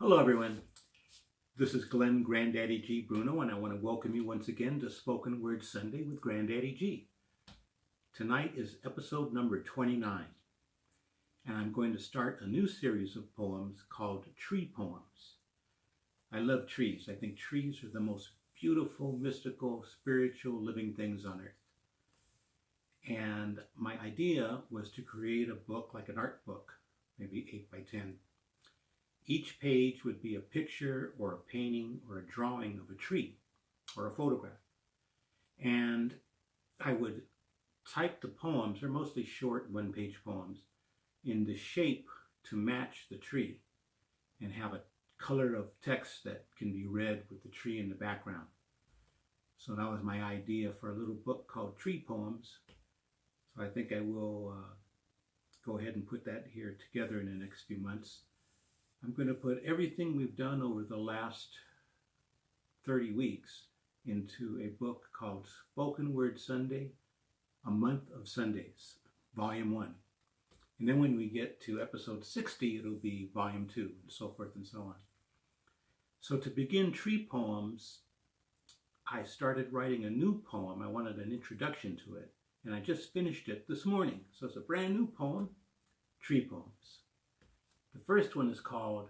Hello everyone, this is Glenn Granddaddy G. Bruno, and I want to welcome you once again to Spoken Word Sunday with Granddaddy G. Tonight is episode number 29, and I'm going to start a new series of poems called Tree Poems. I love trees. I think trees are the most beautiful, mystical, spiritual living things on earth. And my idea was to create a book like an art book, maybe 8 by 10. Each page would be a picture or a painting or a drawing of a tree or a photograph. And I would type the poems, they're mostly short one-page poems, in the shape to match the tree and have a color of text that can be read with the tree in the background. So that was my idea for a little book called Tree Poems. So I think I will go ahead and put that here together in the next few months. I'm going to put everything we've done over the last 30 weeks into a book called Spoken Word Sunday, A Month of Sundays, Volume 1. And then when we get to episode 60, it'll be Volume 2, and so forth and so on. So to begin Tree Poems, I started writing a new poem. I wanted an introduction to it, and I just finished it this morning. So it's a brand new poem, Tree Poems. The first one is called,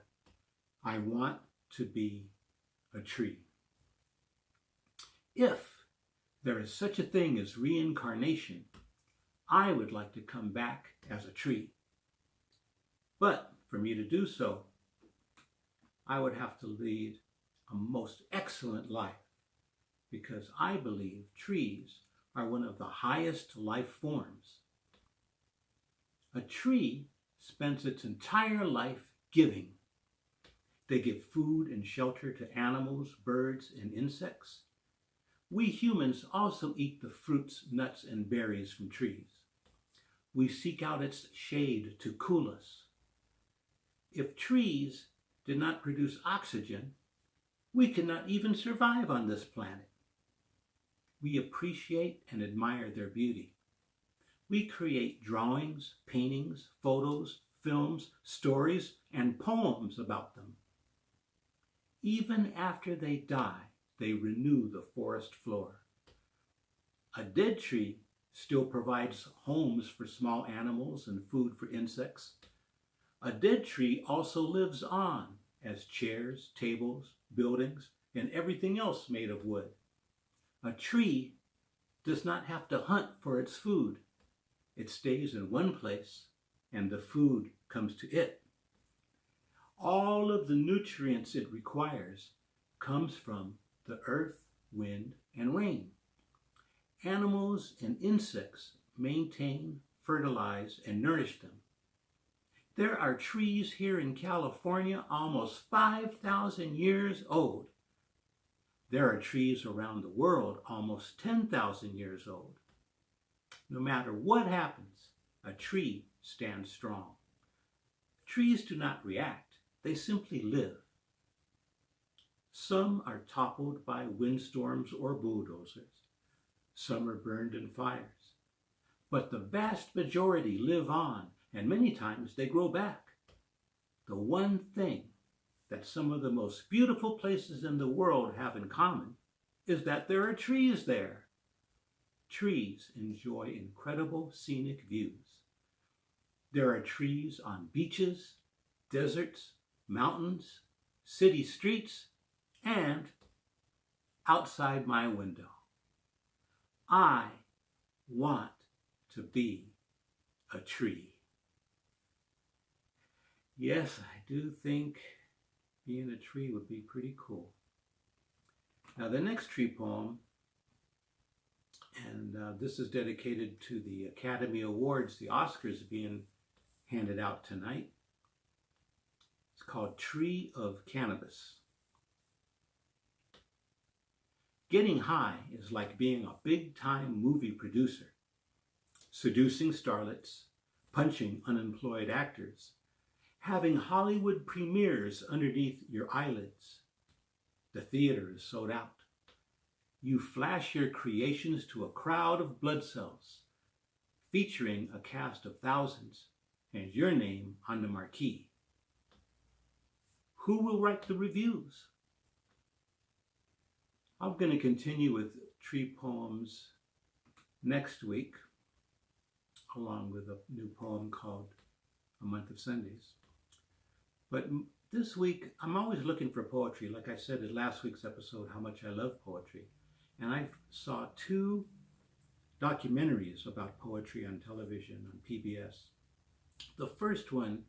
I Want to Be a Tree. If there is such a thing as reincarnation, I would like to come back as a tree. But for me to do so, I would have to lead a most excellent life, because I believe trees are one of the highest life forms. A tree spends its entire life giving. They give food and shelter to animals, birds, and insects. We humans also eat the fruits, nuts, and berries from trees. We seek out its shade to cool us. If trees did not produce oxygen, we could not even survive on this planet. We appreciate and admire their beauty. We create drawings, paintings, photos, films, stories, and poems about them. Even after they die, they renew the forest floor. A dead tree still provides homes for small animals and food for insects. A dead tree also lives on as chairs, tables, buildings, and everything else made of wood. A tree does not have to hunt for its food. It stays in one place, and the food comes to it. All of the nutrients it requires comes from the earth, wind, and rain. Animals and insects maintain, fertilize, and nourish them. There are trees here in California almost 5,000 years old. There are trees around the world almost 10,000 years old. No matter what happens, a tree stands strong. Trees do not react, they simply live. Some are toppled by windstorms or bulldozers. Some are burned in fires. But the vast majority live on, and many times they grow back. The one thing that some of the most beautiful places in the world have in common is that there are trees there. Trees enjoy incredible scenic views. There are trees on beaches, deserts, mountains, city streets, and outside my window. I want to be a tree. Yes, I do think being a tree would be pretty cool. Now the next tree poem, and this is dedicated to the Academy Awards, the Oscars being handed out tonight. It's called Tree of Cannibus. Getting high is like being a big-time movie producer, seducing starlets, punching unemployed actors, having Hollywood premieres underneath your eyelids. The theater is sold out. You flash your creations to a crowd of blood cells, featuring a cast of thousands and your name on the marquee. Who will write the reviews? I'm going to continue with tree poems next week, along with a new poem called A Month of Sundays. But this week, I'm always looking for poetry. Like I said in last week's episode, how much I love poetry. And I saw 2 documentaries about poetry on television, on PBS. The first one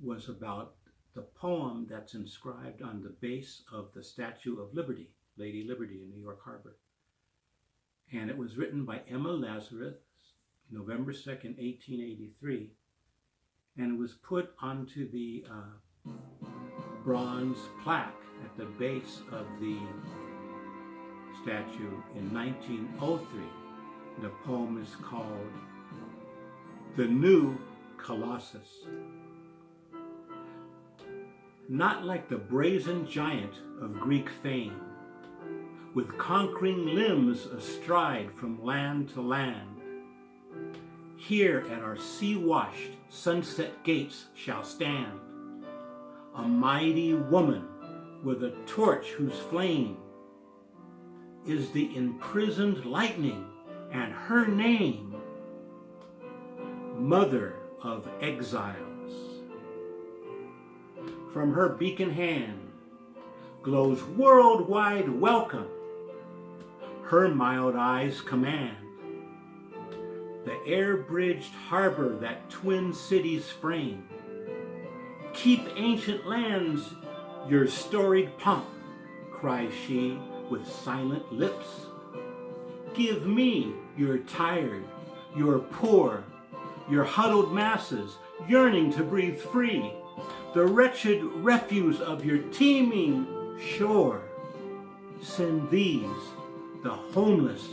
was about the poem that's inscribed on the base of the Statue of Liberty, Lady Liberty in New York Harbor. And it was written by Emma Lazarus, November 2nd, 1883. And it was put onto the bronze plaque at the base of the statue in 1903. The poem is called The New Colossus. Not like the brazen giant of Greek fame, with conquering limbs astride from land to land, here at our sea-washed sunset gates shall stand a mighty woman with a torch whose flame is the imprisoned lightning, and her name, Mother of Exiles. From her beacon hand glows worldwide welcome. Her mild eyes command the air-bridged harbor that twin cities frame. Keep ancient lands your storied pomp, cries she with silent lips. Give me your tired, your poor, your huddled masses yearning to breathe free, the wretched refuse of your teeming shore. Send these, the homeless,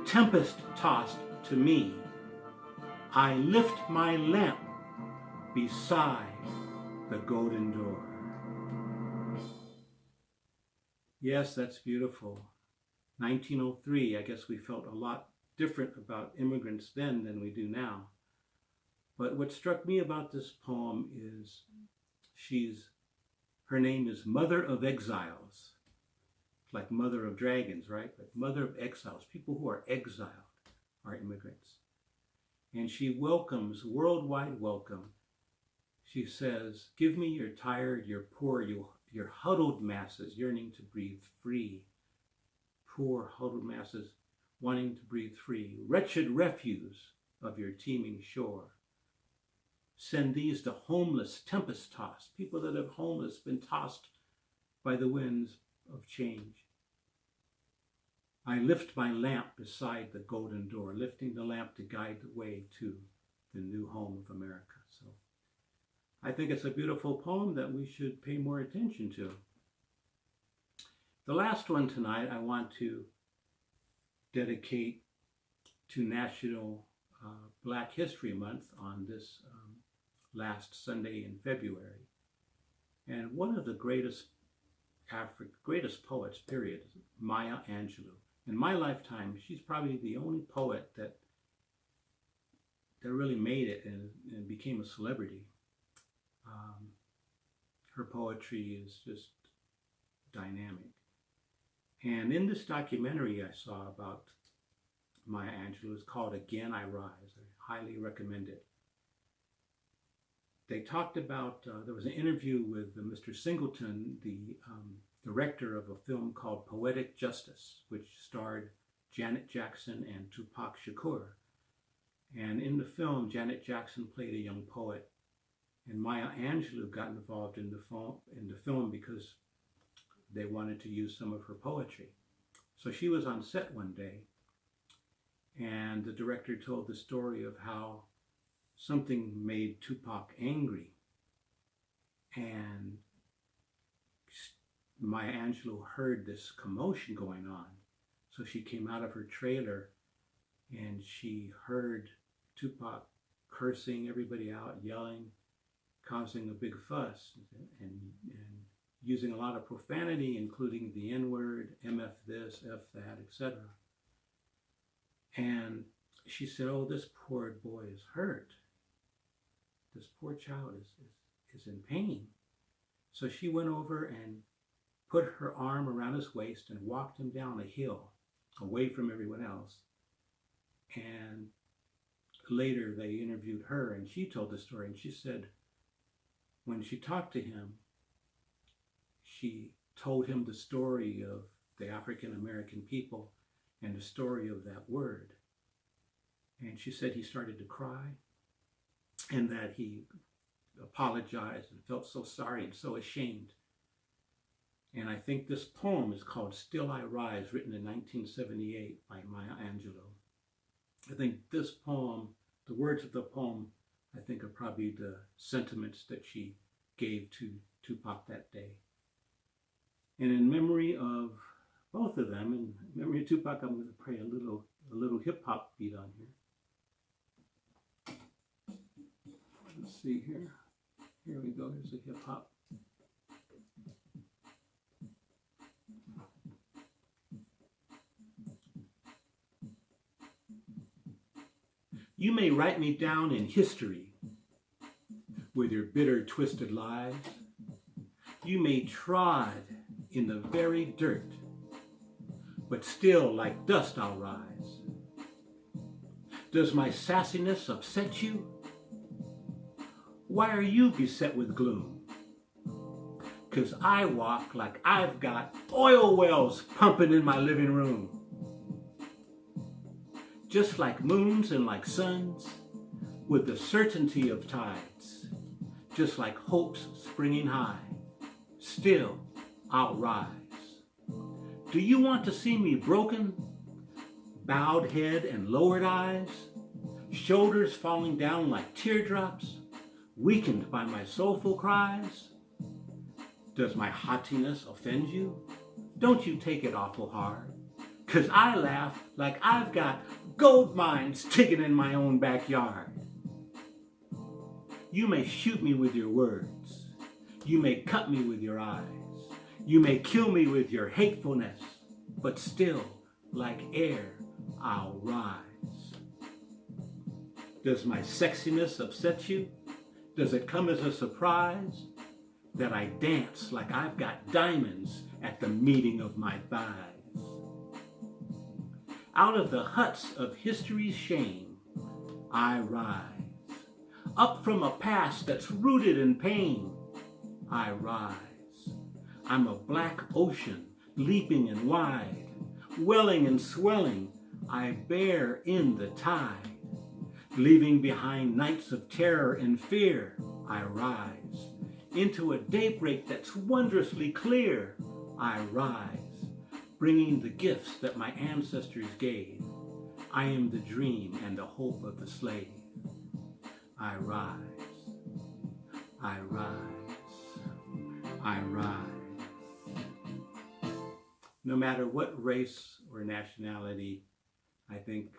tempest-tossed, to me. I lift my lamp beside the golden door. Yes, that's beautiful. 1903, I guess we felt a lot different about immigrants then than we do now. But what struck me about this poem is her name is Mother of Exiles. It's like Mother of Dragons, right? But Mother of Exiles, people who are exiled are immigrants. And she welcomes, worldwide welcome. She says, give me your tired, your poor, your huddled masses yearning to breathe free. Poor huddled masses wanting to breathe free. Wretched refuse of your teeming shore. Send these to homeless, tempest-tossed, people that have homeless, been tossed by the winds of change. I lift my lamp beside the golden door, lifting the lamp to guide the way to the new home of America. So I think it's a beautiful poem that we should pay more attention to. The last one tonight I want to dedicate to National Black History Month on this last Sunday in February. And one of the greatest poets, period, Maya Angelou. In my lifetime, she's probably the only poet that really made it and became a celebrity. Her poetry is just dynamic. And in this documentary I saw about Maya Angelou, it's called Again I Rise. I highly recommend it. They talked about, there was an interview with Mr. Singleton, the director of a film called Poetic Justice, which starred Janet Jackson and Tupac Shakur. And in the film, Janet Jackson played a young poet, and Maya Angelou got involved in the film because they wanted to use some of her poetry. So she was on set one day, and the director told the story of how something made Tupac angry, and Maya Angelou heard this commotion going on. So she came out of her trailer and she heard Tupac cursing everybody out, yelling, causing a big fuss, and using a lot of profanity, including the N-word, MF this, F that, etc. And she said, oh, this poor boy is hurt. This poor child is in pain. So she went over and put her arm around his waist and walked him down a hill away from everyone else. And later they interviewed her and she told the story, and she said when she talked to him, she told him the story of the African American people and the story of that word. And she said he started to cry and that he apologized and felt so sorry and so ashamed. And I think this poem is called Still I Rise, written in 1978 by Maya Angelou. I think this poem, the words of the poem, I think are probably the sentiments that she gave to Tupac that day. And in memory of both of them, in memory of Tupac, I'm going to play a little hip hop beat on here. Let's see here. Here we go. Here's the hip hop. You may write me down in history with your bitter, twisted lies. You may trod in the very dirt, but still like dust I'll rise. Does my sassiness upset you? Why are you beset with gloom? 'Cause I walk like I've got oil wells pumping in my living room. Just like moons and like suns, with the certainty of tides, just like hopes springing high, still I'll rise. Do you want to see me broken, bowed head and lowered eyes, shoulders falling down like teardrops, weakened by my soulful cries? Does my haughtiness offend you? Don't you take it awful hard, 'cause I laugh like I've got gold mines digging in my own backyard. You may shoot me with your words. You may cut me with your eyes. You may kill me with your hatefulness, but still, like air, I'll rise. Does my sexiness upset you? Does it come as a surprise that I dance like I've got diamonds at the meeting of my thighs? Out of the huts of history's shame, I rise. Up from a past that's rooted in pain, I rise. I'm a black ocean, leaping and wide, welling and swelling, I bear in the tide. Leaving behind nights of terror and fear, I rise. Into a daybreak that's wondrously clear, I rise. Bringing the gifts that my ancestors gave. I am the dream and the hope of the slave. I rise, I rise, I rise. No matter what race or nationality, I think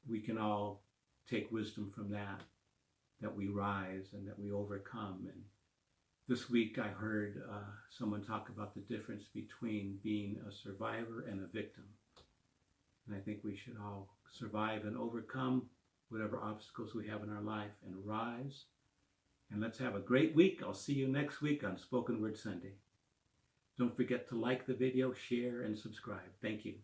we can all take wisdom from that we rise and that we overcome. And this week I heard someone talk about the difference between being a survivor and a victim. And I think we should all survive and overcome whatever obstacles we have in our life and rise. And let's have a great week. I'll see you next week on Spoken Word Sunday. Don't forget to like the video, share, and subscribe. Thank you.